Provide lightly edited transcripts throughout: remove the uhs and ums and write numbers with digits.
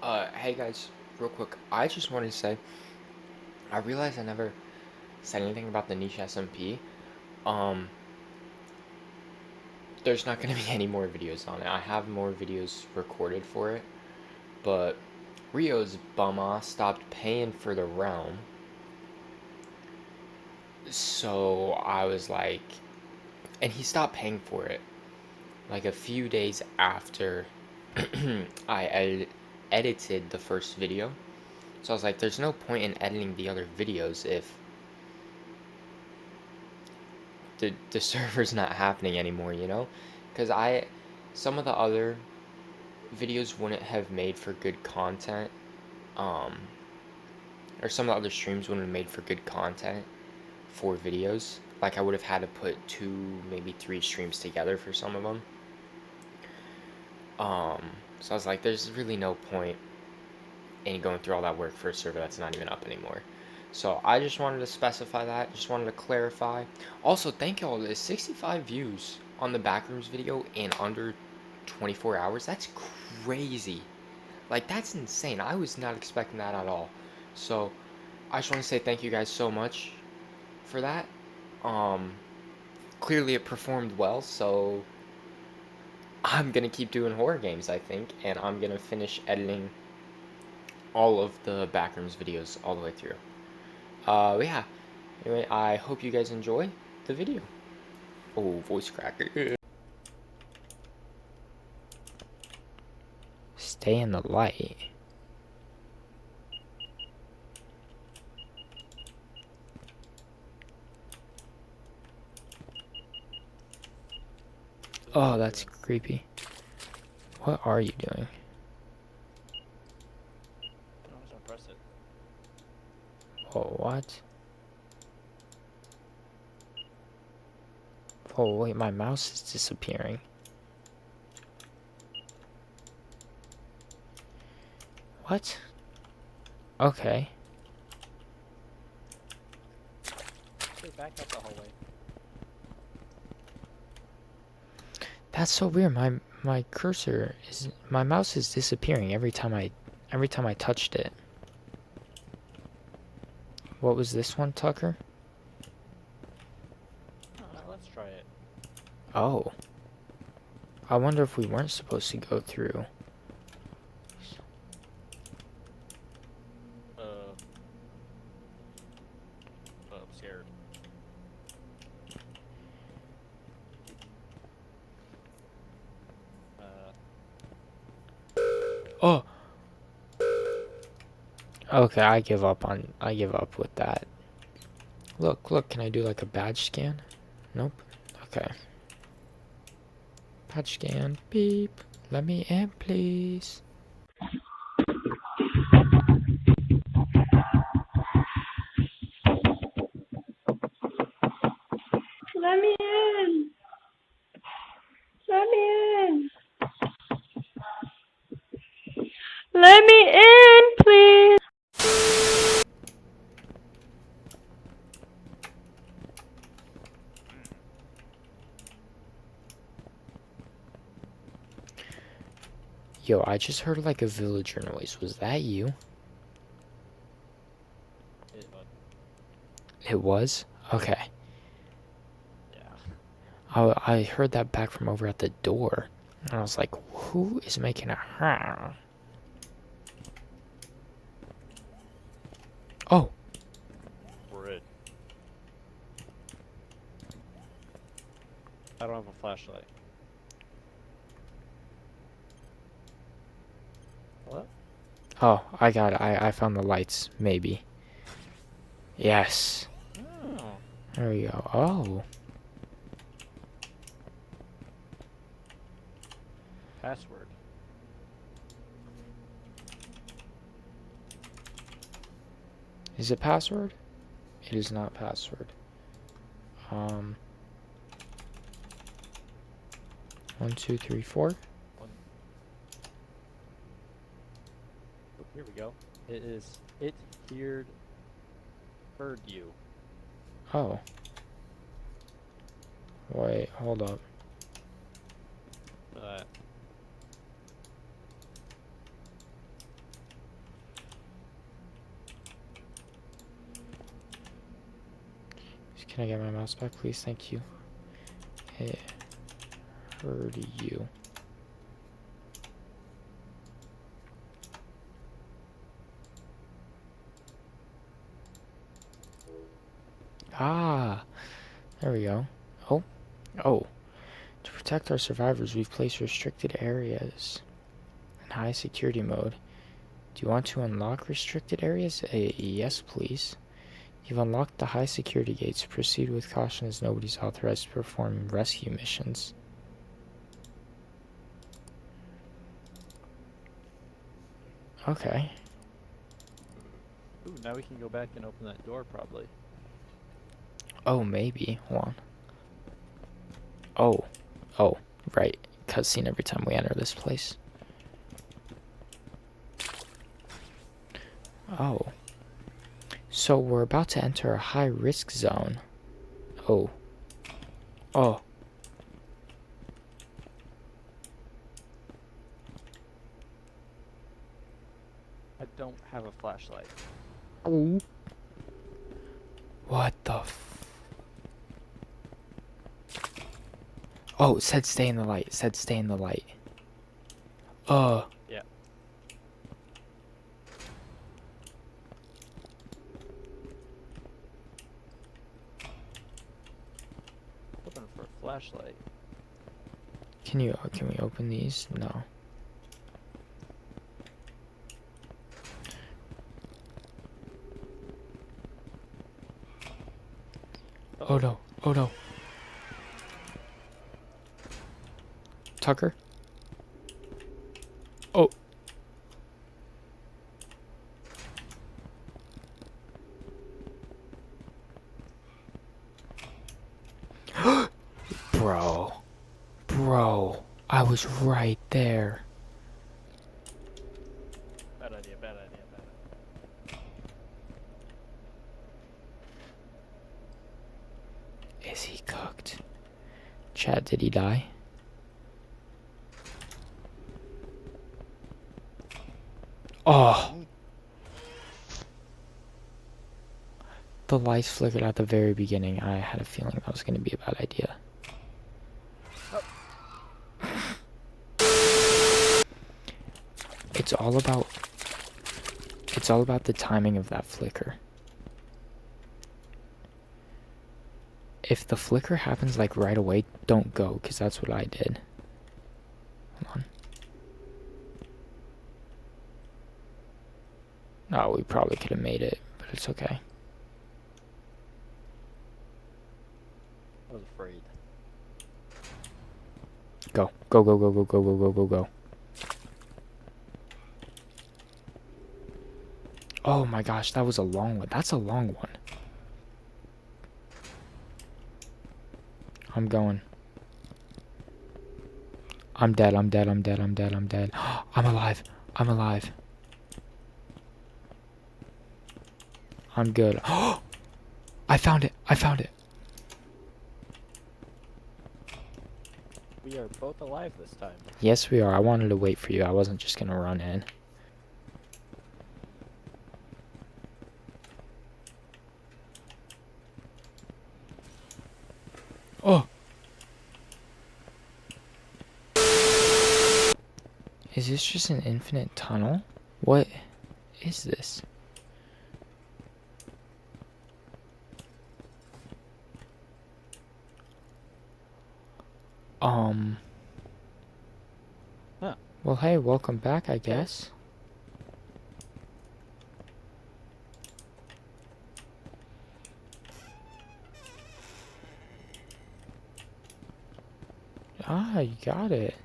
Hey guys, real quick, I just wanted to say, I realized I never said anything about the niche SMP. Um, there's not gonna be any more videos on it. I have more videos recorded for it, but Rio's bum stopped paying for the realm, so I was like, and he stopped paying for it like a few days after edited the first video. So I was like, there's no point in editing the other videos if the server's not happening anymore, you know? Because some of the other videos wouldn't have made for good content, um, or some of the other streams wouldn't have made for good content for videos. Like I would have had to put two, maybe three streams together for some of them. Um, so I was like, there's really no point in going through all that work for a server that's not even up anymore. So I just wanted to specify that, just wanted to clarify. Also, thank y'all. There's 65 views on the Backrooms video in under 24 hours. That's crazy. Like, that's insane. I was not expecting that at all. So I just want to say thank you guys so much for that. Um, Clearly it performed well, so I'm gonna keep doing horror games, I think, and I'm gonna finish editing all of the Backrooms videos all the way through. Yeah. Anyway, I hope you guys enjoy the video. Oh, voice cracker. Stay in the light. Oh, that's creepy. What are you doing? Don't press it. Oh, what? Oh, wait, my mouse is disappearing. What? Okay. Stay back up the hallway. That's so weird. My cursor is my mouse is disappearing every time I touched it. What was this one, Tucker? Let's try it. Oh. I wonder if we weren't supposed to go through. I'm scared. Oh. Okay, I give up with that. Look, can I do like a badge scan? Nope. Okay. Badge scan. Beep. Let me in, please. Let me in. Let me in. Let me in, please. Yo, I just heard like a villager noise. Was that you? It was? Okay. Yeah. I heard that back from over at the door. And I was like, who is making a huh? Oh. We're in. I don't have a flashlight. What? Oh, I got it. I found the lights. Maybe. Yes. Oh. There we go. Oh. Password. Is it password? It is not password. 1, 2, 3, 4. Oh, here we go. It is. It heard you. Oh. Wait, hold up. Can I get my mouse back, please? Thank you. It heard you. Ah, there we go. Oh, oh. To protect our survivors, we've placed restricted areas in high security mode. Do you want to unlock restricted areas? Yes, please. You've unlocked the high security gates. Proceed with caution as nobody's authorized to perform rescue missions. Okay. Ooh, now we can go back and open that door, probably. Oh, maybe. Hold on. Oh. Oh, right. Cutscene every time we enter this place. Oh. So we're about to enter a high-risk zone. Oh. Oh. I don't have a flashlight. Oh. What the Oh, it said stay in the light. It said stay in the light. Yeah. Looking for a flashlight. Can we open these? No. Oh no. Oh no. Tucker? Oh. Bro. Bro. I was right there. Bad idea, bad idea, bad idea. Is he cooked? Chad, did he die? Oh. The lights flickered at the very beginning. I had a feeling that was going to be a bad idea. It's all about the timing of that flicker. If the flicker happens like right away, don't go, because that's what I did. Hold on. Oh, we probably could have made it, but it's okay. I was afraid. Go. Go, go, go, go, go, go, go, go, go. Oh my gosh, that was a long one. That's a long one. I'm going. I'm dead, I'm dead, I'm dead, I'm dead, I'm dead. I'm alive. I'm alive. I'm good. I found it. I found it. We are both alive this time. Yes, we are. I wanted to wait for you. I wasn't just gonna run in. Oh! Is this just an infinite tunnel? What is this? Huh. Well, hey, welcome back, I guess. Ah, you got it.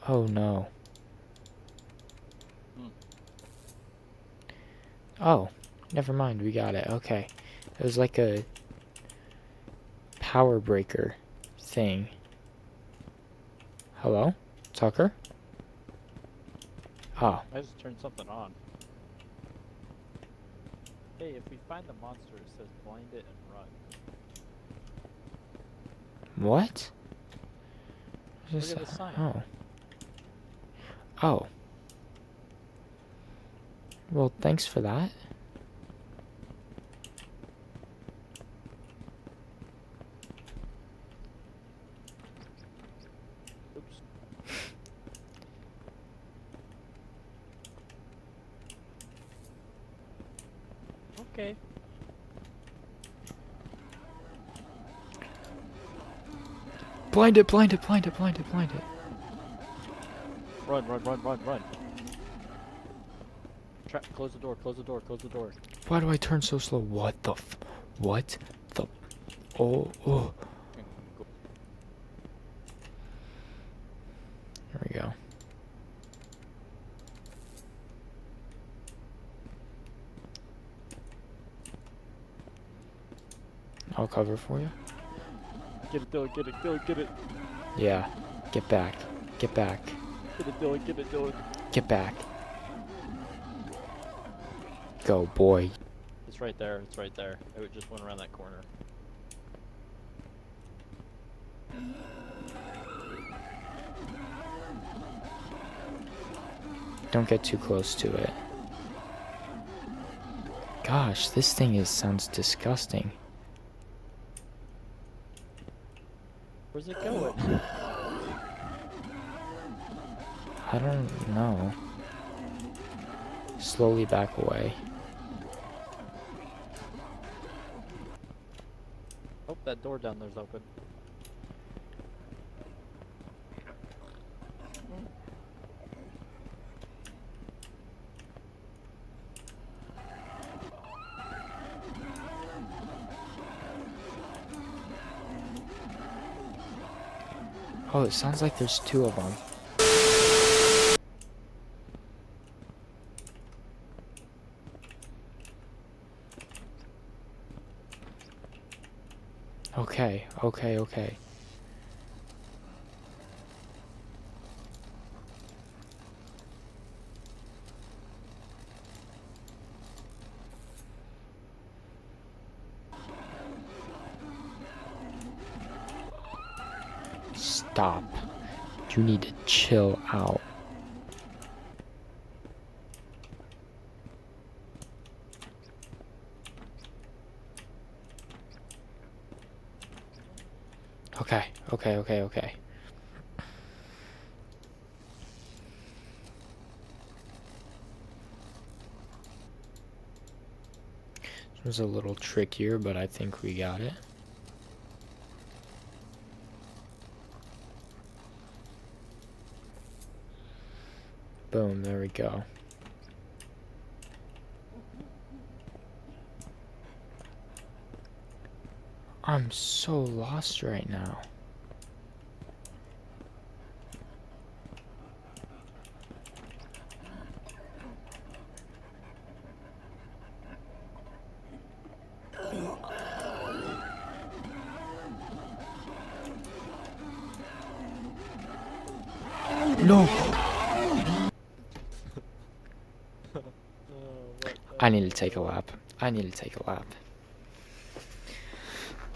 Oh no. Oh, never mind, we got it. Okay. It was like a power breaker thing. Hello? Tucker? Oh. I just turned something on. Hey, if we find the monster, it says blind it and run. What? Look at the sign. Oh. Oh. Well, thanks for that. Oops. Okay. Blind it, blind it, blind it, blind it, blind it. Run, run, run, run, run. Close the door, close the door, close the door. Why do I turn so slow? What the what the oh. Go. There we go. I'll cover for you. Get it, Dylan, get it, Dylan, get it. Yeah. Get back. Get back. Get it, Dylan, get it, Dylan. Get back. Go, boy. It's right there, it's right there. It just went around that corner. Don't get too close to it. Gosh, this thing sounds disgusting. Where's it going? I don't know. Slowly back away. Oh, that door down there's open. Oh, it sounds like there's two of them. Okay, okay, okay. Stop. You need to chill out. Okay, okay, okay, okay. This was a little trickier, but I think we got it. Boom, there we go. I'm so lost right now. No! I need to take a lap. I need to take a lap.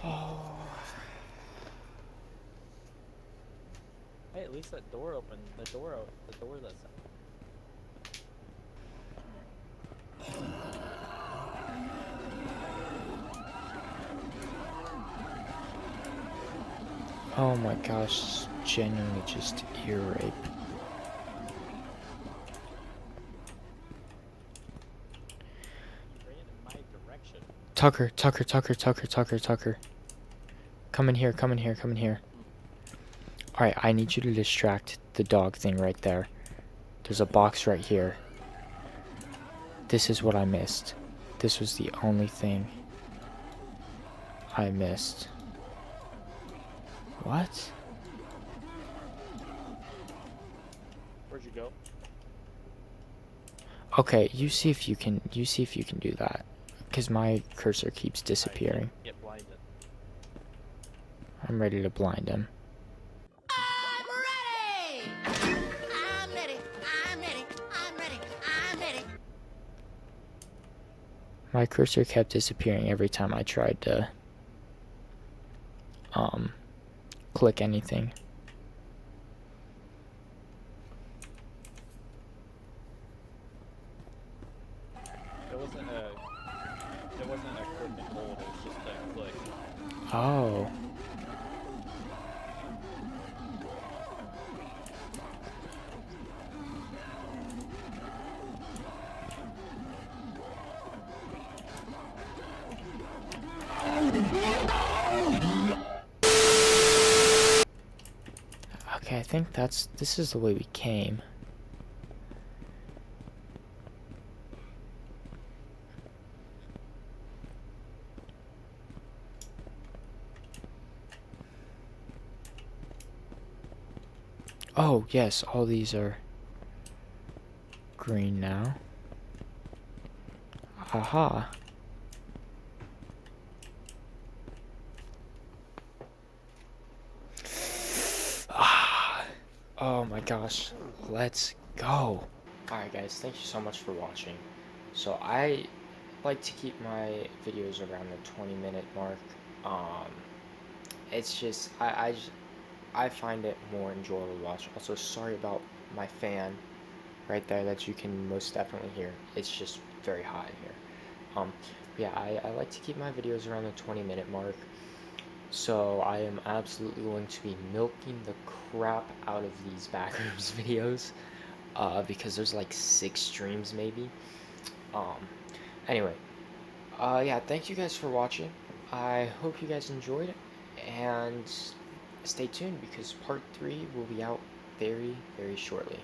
Oh. Hey, at least that door opened. The door that's... Oh my gosh, it's genuinely just ear rape. Ran in my direction. Tucker, Tucker, Tucker, Tucker, Tucker, Tucker. Come in here, come in here, come in here. Alright, I need you to distract the dog thing right there. There's a box right here. This is what I missed. This was the only thing I missed. What? Where'd you go? Okay, you see if you can do that. Cause my cursor keeps disappearing. Get blinded. I'm ready to blind him. I'm ready! I'm ready, I'm ready, I'm ready, I'm ready. My cursor kept disappearing every time I tried to click anything. It wasn't a click and hold, it was just a click. Oh. Okay, I think this is the way we came. Oh, yes, all these are green now. Haha. Ah. Oh my gosh. Let's go. Alright guys, thank you so much for watching. So I like to keep my videos around the 20-minute mark. It's just I find it more enjoyable to watch. Also, sorry about my fan right there that you can most definitely hear. It's just very hot in here. Yeah, I like to keep my videos around the 20-minute mark. So I am absolutely going to be milking the crap out of these Backrooms videos. Because there's like 6 streams maybe. Anyway, yeah, thank you guys for watching. I hope you guys enjoyed it, and stay tuned because part 3 will be out very, very shortly.